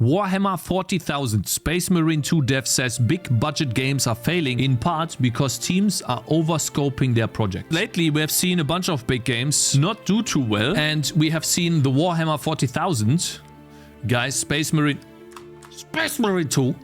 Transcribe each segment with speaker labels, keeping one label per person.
Speaker 1: Warhammer 40,000 Space Marine 2 dev says big budget games are failing in part because teams are overscoping their project. Lately we have seen a bunch of big games not do too well, and we have seen the Warhammer 40,000 guys, Space Marine 2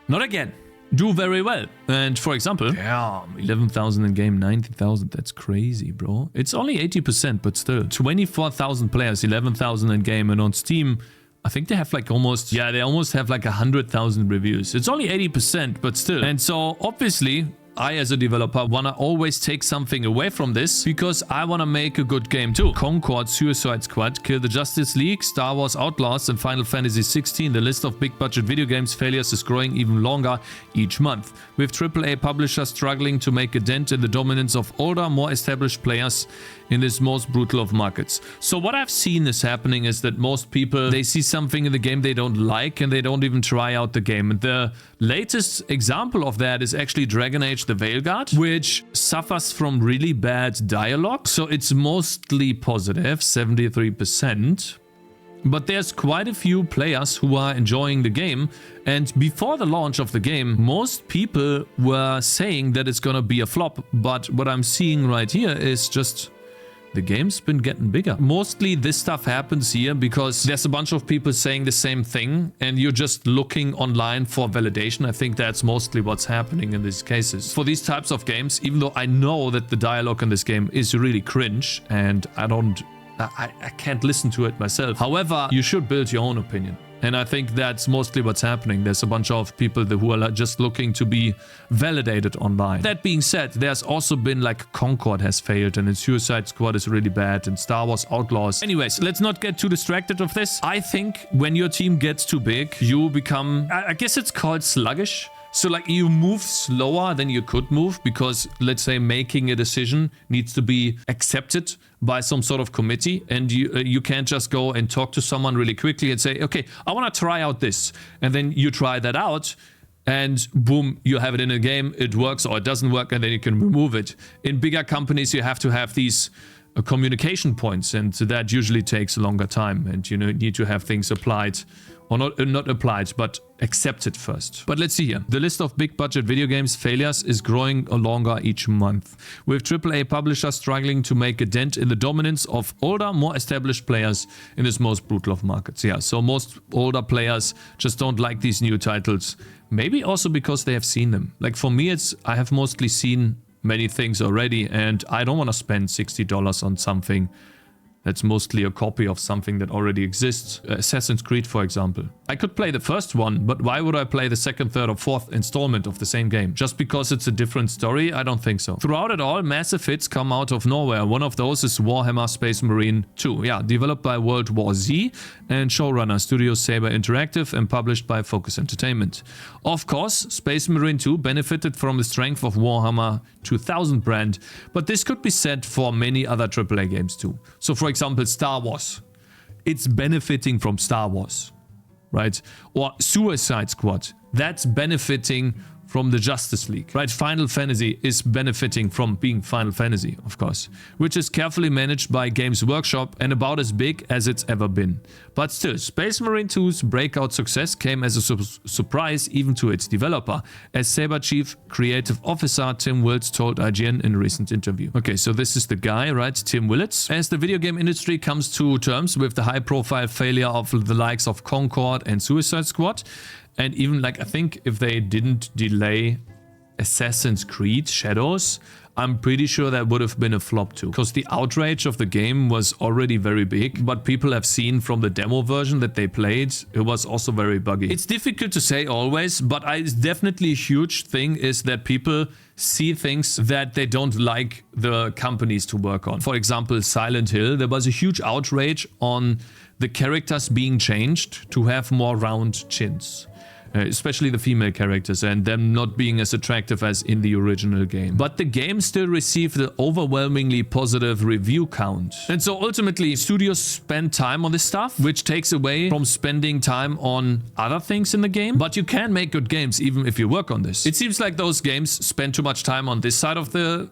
Speaker 1: not again do very well. And for example, damn, 11,000 in game, 90,000. That's crazy, bro. It's only 80%, but still. 24,000 players, 11,000 in game. And on Steam, I think they have like almost, yeah, they almost have like 100,000 reviews. It's only 80%, but still. And so obviously, I as a developer wanna always take something away from this because I wanna make a good game too. Concord, Suicide Squad, Kill the Justice League, Star Wars Outlaws and Final Fantasy 16. The list of big budget video games failures is growing even longer each month, with AAA publishers struggling to make a dent in the dominance of older, more established players in this most brutal of markets. So what I've seen is happening is that most people, they see something in the game they don't like and they don't even try out the game. And the latest example of that is actually Dragon Age the Veilguard, which suffers from really bad dialogue. So it's mostly positive, 73%. But there's quite a few players who are enjoying the game, and before the launch of the game, most people were saying that it's gonna be a flop. But what I'm seeing right here is just the game's been getting bigger. Mostly this stuff happens here because there's a bunch of people saying the same thing and you're just looking online for validation. I think that's mostly what's happening in these cases. For these types of games, even though I know that the dialogue in this game is really cringe and I can't listen to it myself. However, you should build your own opinion. And I think that's mostly what's happening. There's a bunch of people who are just looking to be validated online. That being said, there's also been like Concord has failed and Suicide Squad is really bad and Star Wars Outlaws. Anyways, let's not get too distracted of this. I think when your team gets too big, you become, I guess it's called sluggish. So like you move slower than you could move because, let's say, making a decision needs to be accepted by some sort of committee, and you can't just go and talk to someone really quickly and say, okay, I want to try out this, and then you try that out and boom, you have it in a game, it works or it doesn't work, and then you can remove it. In bigger companies, you have to have these communication points, and that usually takes a longer time, and you need to have things applied, or not applied, but accepted first. But let's see here. The list of big budget video games failures is growing longer each month, with AAA publishers struggling to make a dent in the dominance of older, more established players in this most brutal of markets. Yeah, so most older players just don't like these new titles. Maybe also because they have seen them. Like for me, I have mostly seen many things already, and I don't want to spend $60 on something that's mostly a copy of something that already exists. Assassin's Creed, for example. I could play the first one, but why would I play the second, third, or fourth installment of the same game? Just because it's a different story? I don't think so. Throughout it all, massive hits come out of nowhere. One of those is Warhammer Space Marine 2. Yeah, developed by World War Z and showrunner Studio Saber Interactive and published by Focus Entertainment. Of course, Space Marine 2 benefited from the strength of Warhammer 2000 brand, but this could be said for many other AAA games too. So for example, Star Wars. It's benefiting from Star Wars, right? Or Suicide Squad. That's benefiting from the Justice League, right? Final Fantasy is benefiting from being Final Fantasy, of course, which is carefully managed by Games Workshop and about as big as it's ever been. But still, Space Marine 2's breakout success came as a surprise even to its developer, as Saber Chief Creative Officer Tim Willets told IGN in a recent interview. Okay, so this is the guy, right? Tim Willets. As the video game industry comes to terms with the high-profile failure of the likes of Concord and Suicide Squad, and even like, I think if they didn't delay Assassin's Creed Shadows, I'm pretty sure that would have been a flop too. Because the outrage of the game was already very big, but people have seen from the demo version that they played, it was also very buggy. It's difficult to say always, but it's definitely a huge thing is that people see things that they don't like the companies to work on. For example, Silent Hill, there was a huge outrage on the characters being changed to have more round chins. Especially the female characters, and them not being as attractive as in the original game. But the game still received an overwhelmingly positive review count. And so ultimately, studios spend time on this stuff, which takes away from spending time on other things in the game. But you can make good games even if you work on this. It seems like those games spend too much time on this side of the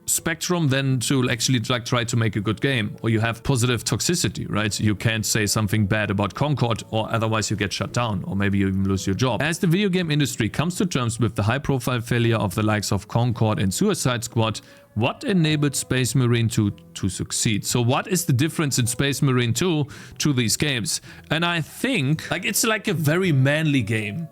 Speaker 1: spectrum than to actually like try to make a good game. Or you have positive toxicity, right? You can't say something bad about Concord or otherwise you get shut down or maybe you even lose your job. As the video game industry comes to terms with the high-profile failure of the likes of Concord and Suicide Squad, what enabled Space Marine 2 to succeed? So what is the difference in Space Marine 2 to these games? And I think like it's like a very manly game.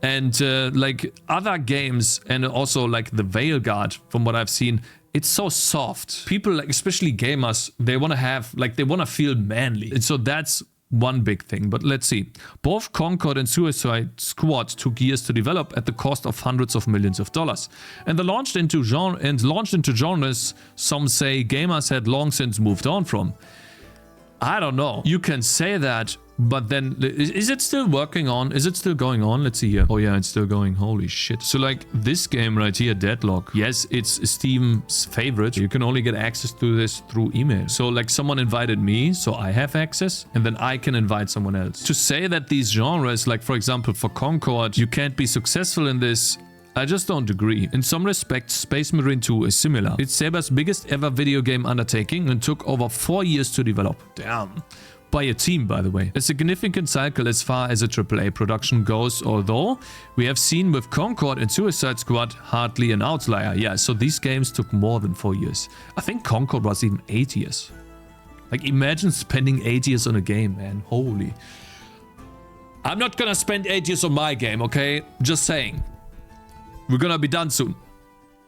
Speaker 1: And like other games and also like the Veilguard, from what I've seen, it's so soft. People, like especially gamers, they want to have, like they want to feel manly. And so that's one big thing. But let's see. Both Concord and Suicide Squad took years to develop at the cost of hundreds of millions of dollars. And they launched into genres some say gamers had long since moved on from. I don't know. You can say that, but then is it still working on? Is it still going on? Let's see here. Oh yeah, it's still going. Holy shit. So like this game right here, Deadlock. Yes, it's Steam's favorite. You can only get access to this through email. So like someone invited me, so I have access, and then I can invite someone else. To say that these genres, like for example for Concord, you can't be successful in this, I just don't agree. In some respects, Space Marine 2 is similar. It's Saber's biggest ever video game undertaking and took over 4 years to develop. Damn. By a team, by the way. A significant cycle as far as a AAA production goes, although we have seen with Concord and Suicide Squad hardly an outlier. Yeah, so these games took more than 4 years. I think Concord was even 8 years. Like imagine spending 8 years on a game, man. Holy. I'm not gonna spend 8 years on my game, okay? Just saying. We're gonna be done soon.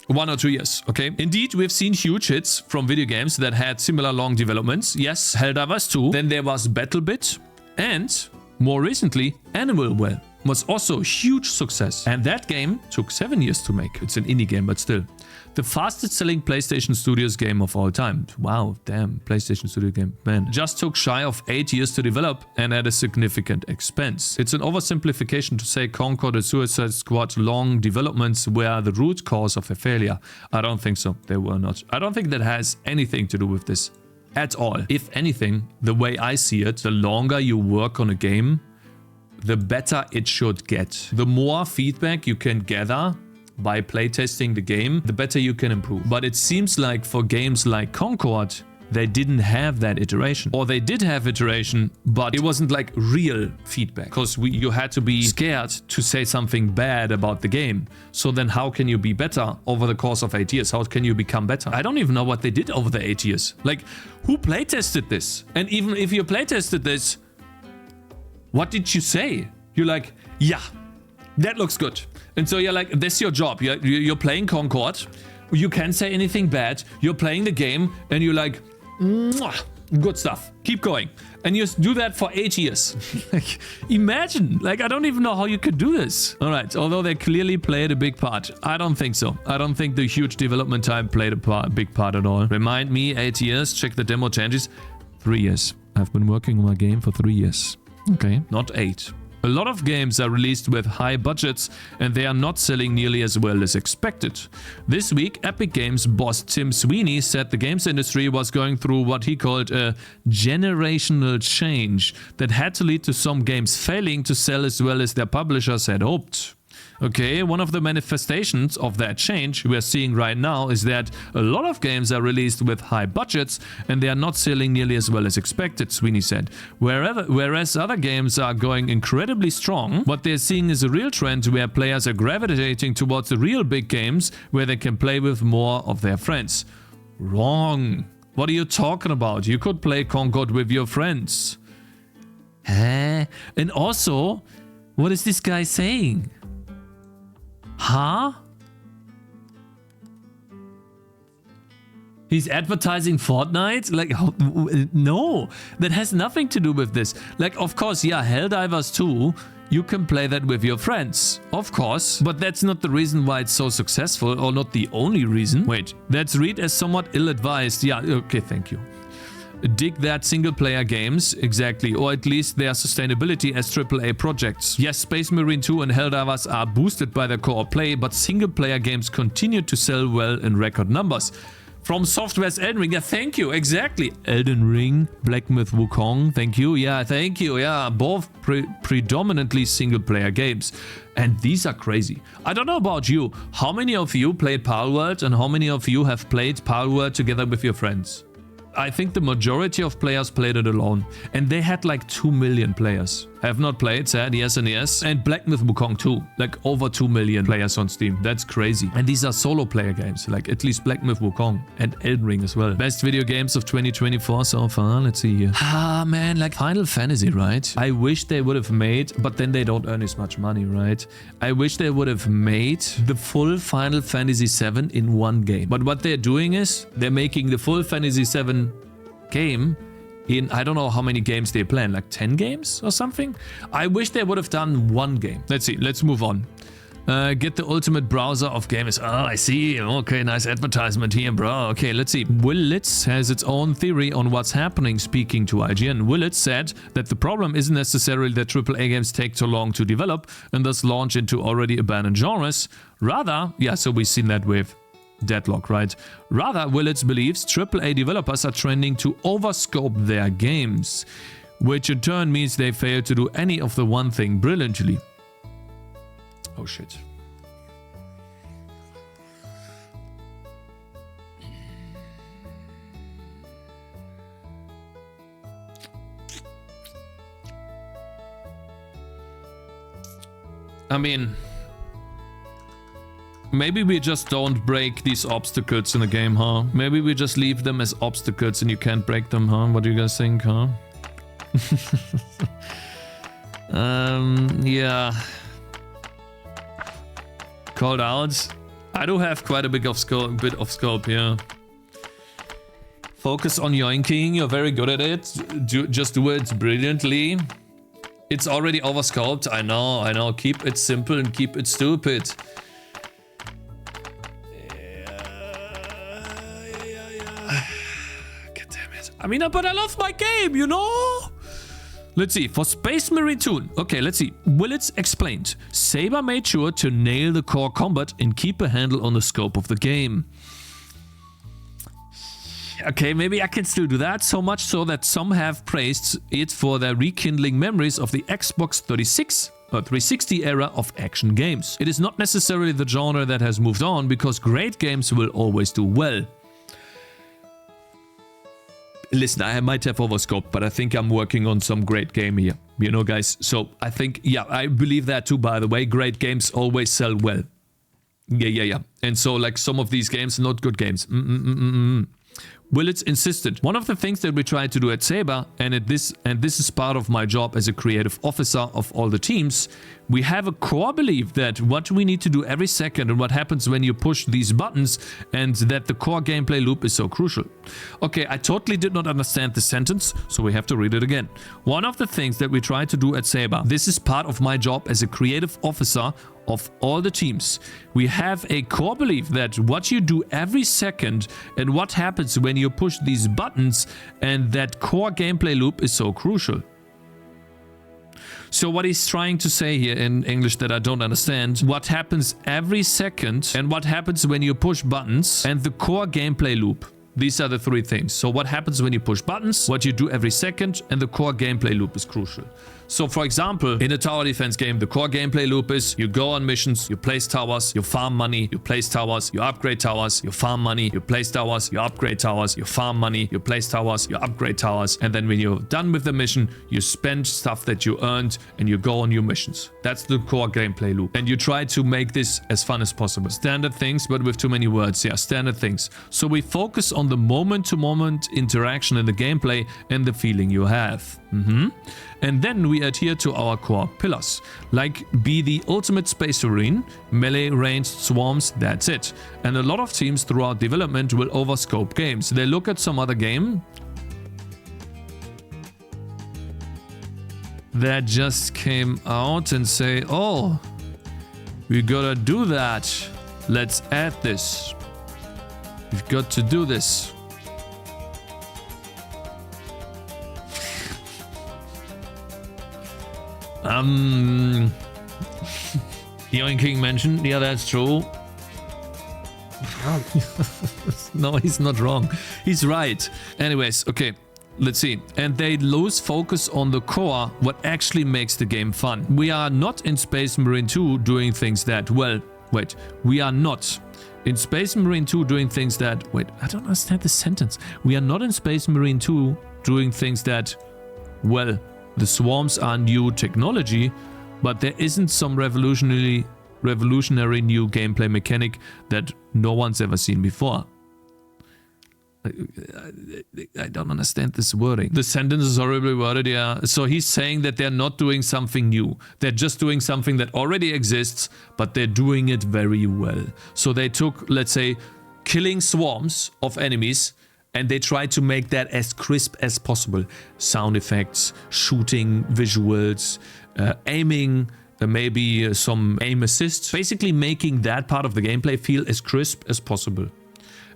Speaker 1: 1 or 2 years, okay? Indeed, we've seen huge hits from video games that had similar long developments. Yes, Helldivers 2. Then there was BattleBit. And, more recently, Animal Well was also a huge success. And that game took 7 years to make. It's an indie game, but still. The fastest selling PlayStation Studios game of all time. Wow, damn, PlayStation Studio game, man. Just took shy of 8 years to develop and at a significant expense. It's an oversimplification to say Concord and Suicide Squad long developments were the root cause of a failure. I don't think so, they were not. I don't think that has anything to do with this at all. If anything, the way I see it, the longer you work on a game, the better it should get. The more feedback you can gather by playtesting the game, the better you can improve. But it seems like for games like Concord, they didn't have that iteration. Or they did have iteration, but it wasn't like real feedback. Because you had to be scared to say something bad about the game. So then how can you be better over the course of 8 years? How can you become better? I don't even know what they did over the 8 years. Like, who playtested this? And even if you playtested this, what did you say? You're like, yeah, that looks good. And so you're like, that's your job. You're playing Concord. You can't say anything bad. You're playing the game and you're like, mwah, good stuff. Keep going. And you do that for 8 years. Like, imagine. Like, I don't even know how you could do this. All right. Although they clearly played a big part. I don't think so. I don't think the huge development time played a big part at all. Remind me, 8 years. Check the demo changes. 3 years. I've been working on my game for 3 years. Okay. Not 8. A lot of games are released with high budgets and they are not selling nearly as well as expected. This week, Epic Games boss Tim Sweeney said the games industry was going through what he called a generational change that had to lead to some games failing to sell as well as their publishers had hoped. Okay, one of the manifestations of that change we are seeing right now is that a lot of games are released with high budgets and they are not selling nearly as well as expected, Sweeney said. Whereas other games are going incredibly strong, what they're seeing is a real trend where players are gravitating towards the real big games where they can play with more of their friends. Wrong. What are you talking about? You could play Concord with your friends. Huh? And also, what is this guy saying? Huh? He's advertising Fortnite? Like, no, that has nothing to do with this. Like, of course, yeah, Helldivers 2, you can play that with your friends. Of course, but that's not the reason why it's so successful, or not the only reason. Wait, that's read as somewhat ill-advised. Yeah, okay, thank you. Dig that single-player games, exactly, or at least their sustainability as AAA projects. Yes, Space Marine 2 and Helldivers are boosted by their co-op play, but single-player games continue to sell well in record numbers. From Software's Elden Ring. Yeah, thank you. Exactly. Elden Ring, Black Myth Wukong. Thank you. Yeah, thank you. Yeah, both predominantly single-player games. And these are crazy. I don't know about you. How many of you played Palworld and how many of you have played Palworld together with your friends? I think the majority of players played it alone. And they had like 2 million players. Have not played, sad, yes and yes. And Black Myth Wukong too. Like over 2 million players on Steam. That's crazy. And these are solo player games. Like at least Black Myth Wukong and Elden Ring as well. Best video games of 2024 so far. Let's see here. Ah, man, like Final Fantasy, right? I wish they would have made, but then they don't earn as much money, right? I wish they would have made the full Final Fantasy VII in one game. But what they're doing is they're making the full Fantasy VII game in, I don't know how many games they plan, like 10 games or something? I wish they would have done one game. Let's see, let's move on. Get the ultimate browser of games. Oh, I see. Okay, nice advertisement here, bro. Okay, let's see. Willets has its own theory on what's happening, speaking to IGN. Willets said that the problem isn't necessarily that AAA games take too long to develop and thus launch into already abandoned genres. Rather, yeah, so we've seen that with Deadlock, right? Rather, Willets believes AAA developers are trending to overscope their games, which in turn means they fail to do any of the one thing brilliantly. Oh shit. I mean, maybe we just don't break these obstacles in the game, huh? Maybe we just leave them as obstacles and you can't break them, huh? What do you guys think, huh? Yeah. Called out. I do have quite a bit of scope, yeah. Focus on yoinking, you're very good at it. Just do it brilliantly. It's already overscoped, I know. Keep it simple and keep it stupid. God damn it. I mean, but I love my game, you know? Let's see, for Space Marine Toon. Okay, let's see. Willets Explained. Saber made sure to nail the core combat and keep a handle on the scope of the game. Okay, maybe I can still do that, so much so that some have praised it for their rekindling memories of the Xbox 360 era of action games. It is not necessarily the genre that has moved on, because great games will always do well. Listen, I might have overscoped, but I think I'm working on some great game here. You know, guys, so I think, yeah, I believe that too, by the way. Great games always sell well. Yeah. And so, like, some of these games, not good games. Willets insisted. One of the things that we try to do at Saber, and this is part of my job as a creative officer of all the teams, we have a core belief that what we need to do every second and what happens when you push these buttons, and that the core gameplay loop is so crucial. Okay, I totally did not understand the sentence, so we have to read it again. One of the things that we try to do at Saber, this is part of my job as a creative officer of all the teams. We have a core belief that what you do every second and what happens when you push these buttons, and that core gameplay loop is so crucial. So what he's trying to say here in English that I don't understand, what happens every second and what happens when you push buttons and the core gameplay loop. These are the three things. So what happens when you push buttons, what you do every second, and the core gameplay loop is crucial. So for example, in a tower defense game, the core gameplay loop is you go on missions, you place towers, you farm money, you place towers, you upgrade towers, you farm money, you place towers, you upgrade towers, you farm money, you place towers, you upgrade towers, and then when you're done with the mission, you spend stuff that you earned and you go on new missions. That's the core gameplay loop. And you try to make this as fun as possible. Standard things, but with too many words. Yeah, standard things. So we focus on the moment-to-moment interaction in the gameplay and the feeling you have. And then we adhere to our core pillars, like be the ultimate space marine, melee ranged swarms, that's it. And a lot of teams throughout development will overscope games. They look at some other game that just came out and say, oh, we gotta do that. Let's add this. We've got to do this. Yoinking mentioned, yeah, that's true. No, he's not wrong. He's right. Anyways, okay. Let's see. And they lose focus on the core, what actually makes the game fun. We are not in Space Marine 2 doing things that, well, wait. We are not in Space Marine 2 doing things that, wait, I don't understand the sentence. We are not in Space Marine 2 doing things that, well, the swarms are new technology, but there isn't some revolutionary new gameplay mechanic that no one's ever seen before. I don't understand this wording. The sentence is horribly worded, yeah. So he's saying that they're not doing something new. They're just doing something that already exists, but they're doing it very well. So they took, let's say, killing swarms of enemies, and they tried to make that as crisp as possible. Sound effects, shooting, visuals, aiming, maybe some aim assists. Basically making that part of the gameplay feel as crisp as possible.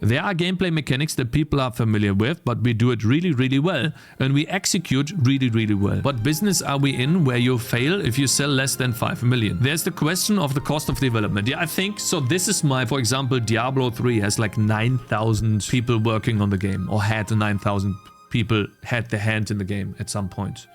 Speaker 1: There are gameplay mechanics that people are familiar with, but we do it really, really well. And we execute really, really well. What business are we in where you fail if you sell less than 5 million? There's the question of the cost of development. Yeah, I think, so this is my, for example, Diablo 3 has like 9,000 people working on the game. Or had 9,000 people had their hand in the game at some point.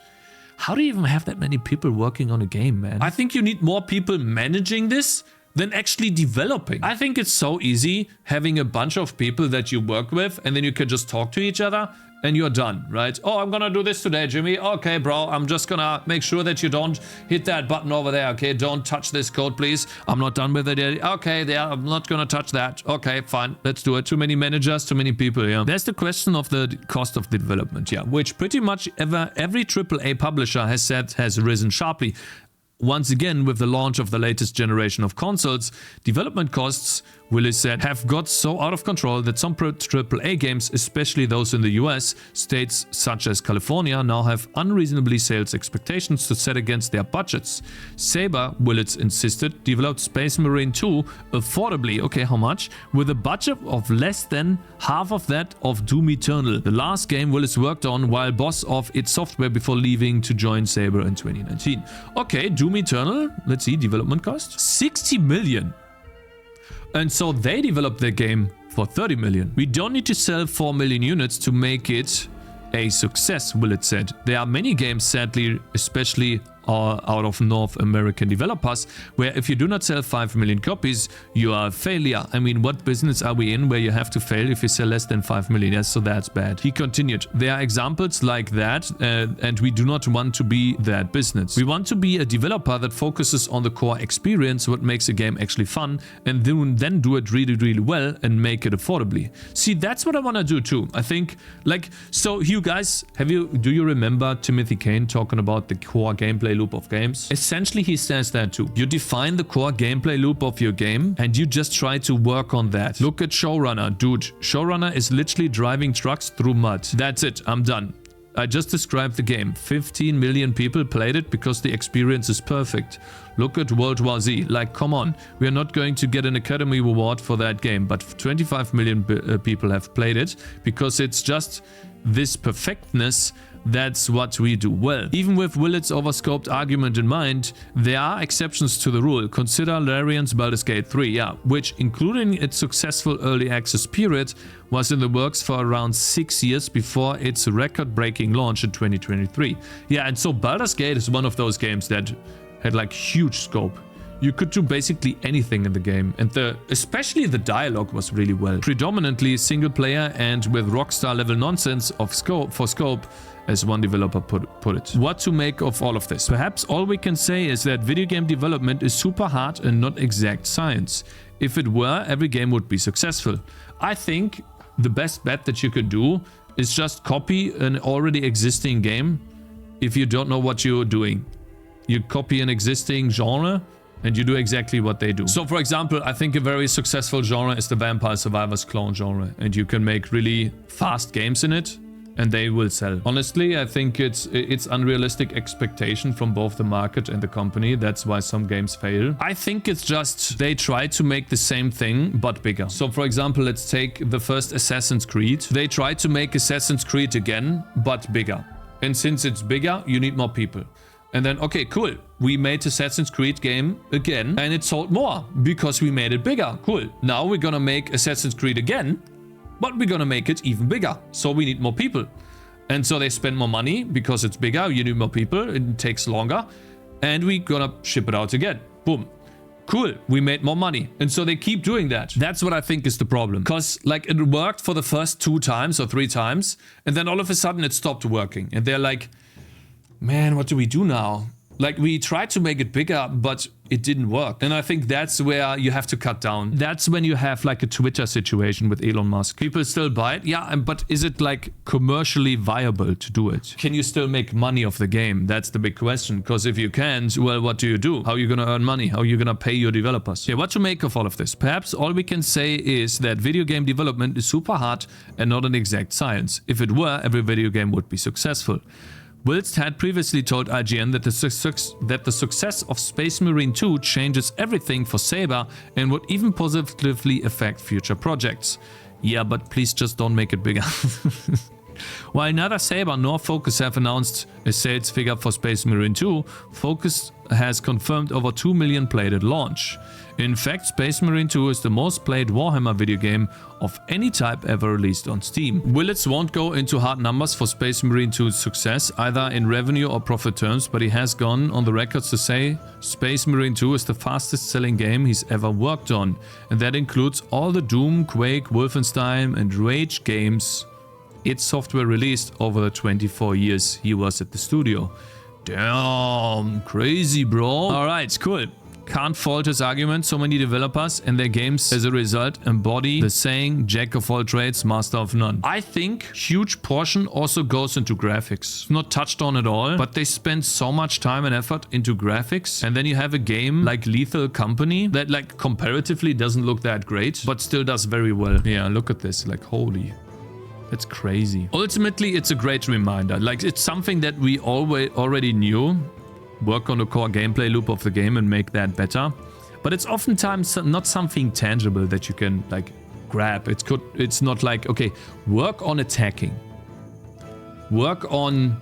Speaker 1: How do you even have that many people working on a game, man? I think you need more people managing this than actually developing. I think it's so easy having a bunch of people that you work with and then you can just talk to each other and you're done, right? Oh, I'm gonna do this today, Jimmy. Okay, bro, I'm just gonna make sure that you don't hit that button over there, okay? Don't touch this code, please. I'm not done with it yet. Okay, yeah, I'm not gonna touch that. Okay, fine, let's do it. Too many managers, too many people, yeah. There's the question of the cost of the development, yeah, which pretty much every AAA publisher has said has risen sharply. Once again, with the launch of the latest generation of consoles, development costs, Willets said, have got so out of control that some AAA games, especially those in the US, states such as California, now have unreasonably sales expectations to set against their budgets. Saber, Willets insisted, developed Space Marine 2 affordably, okay, how much? With a budget of less than half of that of Doom Eternal, the last game Willets worked on while boss of id Software before leaving to join Saber in 2019. Okay, Doom Eternal, let's see, development cost? 60 million. And so they developed their game for 30 million. We don't need to sell 4 million units to make it a success, Willets said. There are many games, sadly, especially out of North American developers, where if you do not sell 5 million copies, you are a failure. I mean, what business are we in where you have to fail if you sell less than 5 million? Yes, so that's bad. He continued, there are examples like that, and we do not want to be that business. We want to be a developer that focuses on the core experience, what makes a game actually fun, and then do it really, really well and make it affordably. See, that's what I want to do too. I think, like, so you guys, do you remember Timothy Kane talking about the core gameplay loop of games? Essentially, he says that too. You define the core gameplay loop of your game and you just try to work on that. Look at Showrunner. Dude, Showrunner is literally driving trucks through mud. That's it. I'm done. I just described the game. 15 million people played it because the experience is perfect. Look at World War Z. Like, come on. We are not going to get an Academy Award for that game, but 25 million people have played it because it's just this perfectness. That's what we do well. Even with Willets' overscoped argument in mind, there are exceptions to the rule. Consider Larian's Baldur's Gate 3, yeah, which, including its successful early access period, was in the works for around 6 years before its record-breaking launch in 2023. Yeah, and so Baldur's Gate is one of those games that had like huge scope. You could do basically anything in the game, and especially the dialogue was really well. Predominantly single player and with Rockstar level nonsense of scope, as one developer put it. What to make of all of this? Perhaps all we can say is that video game development is super hard and not exact science. If it were, every game would be successful. I think the best bet that you could do is just copy an already existing game if you don't know what you're doing. You copy an existing genre and you do exactly what they do. So for example, I think a very successful genre is the Vampire Survivors clone genre, and you can make really fast games in it and they will sell. Honestly, I think it's unrealistic expectation from both the market and the company. That's why some games fail. I think it's just they try to make the same thing but bigger. So for example, let's take the first Assassin's Creed. They tried to make Assassin's Creed again but bigger. And since it's bigger, you need more people. And then, okay, cool. We made Assassin's Creed game again, and it sold more because we made it bigger. Cool. Now we're gonna make Assassin's Creed again, but we're gonna make it even bigger. So we need more people. And so they spend more money because it's bigger. You need more people. It takes longer. And we're gonna ship it out again. Boom. Cool, we made more money. And so they keep doing that. That's what I think is the problem. Because like it worked for the first 2 times or 3 times. And then all of a sudden it stopped working. And they're like, man, what do we do now? Like we tried to make it bigger, but it didn't work. And I think that's where you have to cut down. That's when you have like a Twitter situation with Elon Musk. People still buy it. Yeah, but is it like commercially viable to do it? Can you still make money off the game? That's the big question. Because if you can't, well, what do you do? How are you going to earn money? How are you going to pay your developers? Yeah, what to make of all of this? Perhaps all we can say is that video game development is super hard and not an exact science. If it were, every video game would be successful. Willets had previously told IGN that the success of Space Marine 2 changes everything for Saber and would even positively affect future projects. Yeah, but please just don't make it bigger. While neither Saber nor Focus have announced a sales figure for Space Marine 2, Focus has confirmed over 2 million played at launch. In fact, Space Marine 2 is the most played Warhammer video game of any type ever released on Steam. Willets won't go into hard numbers for Space Marine 2's success, either in revenue or profit terms, but he has gone on the records to say Space Marine 2 is the fastest selling game he's ever worked on, and that includes all the Doom, Quake, Wolfenstein and Rage games id Software released over the 24 years he was at the studio. Damn, crazy, bro. Alright, cool. Can't fault his argument. So many developers and their games as a result embody the saying, jack of all trades, master of none. I think huge portion also goes into graphics. Not touched on at all, but they spend so much time and effort into graphics. And then you have a game like Lethal Company that like comparatively doesn't look that great, but still does very well. Yeah, look at this, like holy. That's crazy. Ultimately, it's a great reminder. Like it's something that we already knew. Work on the core gameplay loop of the game and make that better. But it's oftentimes not something tangible that you can like grab. It's not like, okay, work on attacking. Work on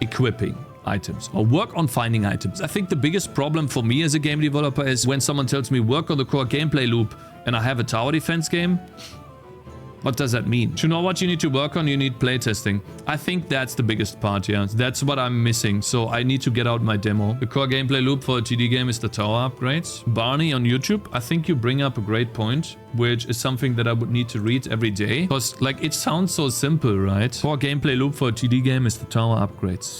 Speaker 1: equipping items or work on finding items. I think the biggest problem for me as a game developer is when someone tells me work on the core gameplay loop and I have a tower defense game. What does that mean? To know what you need to work on, you need playtesting. I think that's the biggest part, yeah. That's what I'm missing, so I need to get out my demo. The core gameplay loop for a TD game is the tower upgrades. Barney on YouTube, I think you bring up a great point, which is something that I would need to read every day. Because, like, it sounds so simple, right? Core gameplay loop for a TD game is the tower upgrades.